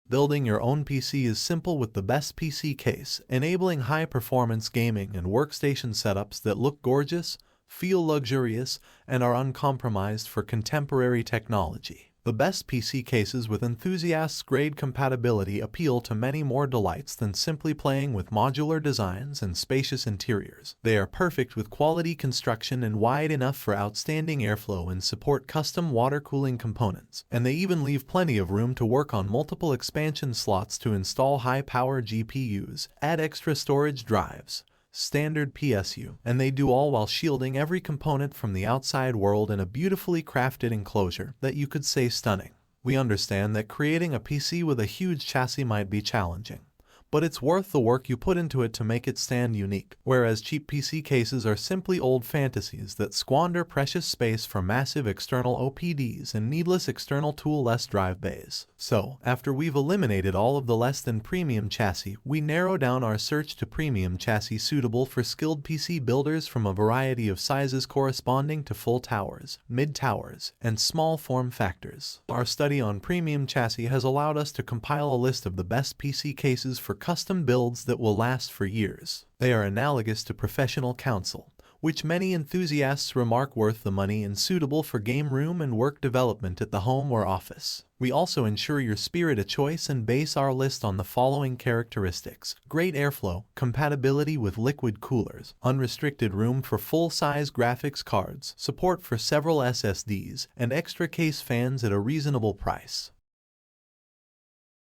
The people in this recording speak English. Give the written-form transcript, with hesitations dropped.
Building your own PC is simple with the best PC case, enabling high-performance gaming and workstation setups that look gorgeous, feel luxurious, and are uncompromised for contemporary technology. The best PC cases with enthusiasts-grade compatibility appeal to many more delights than simply playing with modular designs and spacious interiors. They are perfect with quality construction and wide enough for outstanding airflow and support custom water cooling components. And they even leave plenty of room to work on multiple expansion slots to install high-power GPUs, add extra storage drives, standard PSU, and they do all while shielding every component from the outside world in a beautifully crafted enclosure that you could say stunning. We understand that creating a PC with a huge chassis might be challenging, but it's worth the work you put into it to make it stand unique, whereas cheap PC cases are simply old fantasies that squander precious space for massive external OPDs and needless external tool-less drive bays. So, after we've eliminated all of the less-than-premium chassis, we narrow down our search to premium chassis suitable for skilled PC builders from a variety of sizes corresponding to full towers, mid-towers, and small form factors. Our study on premium chassis has allowed us to compile a list of the best PC cases for custom builds that will last for years. They are analogous to professional counsel, which many enthusiasts remark worth the money and suitable for game room and work development at the home or office. We also ensure your spirit of choice and base our list on the following characteristics: great airflow, compatibility with liquid coolers, unrestricted room for full-size graphics cards, support for several SSDs, and extra case fans at a reasonable price.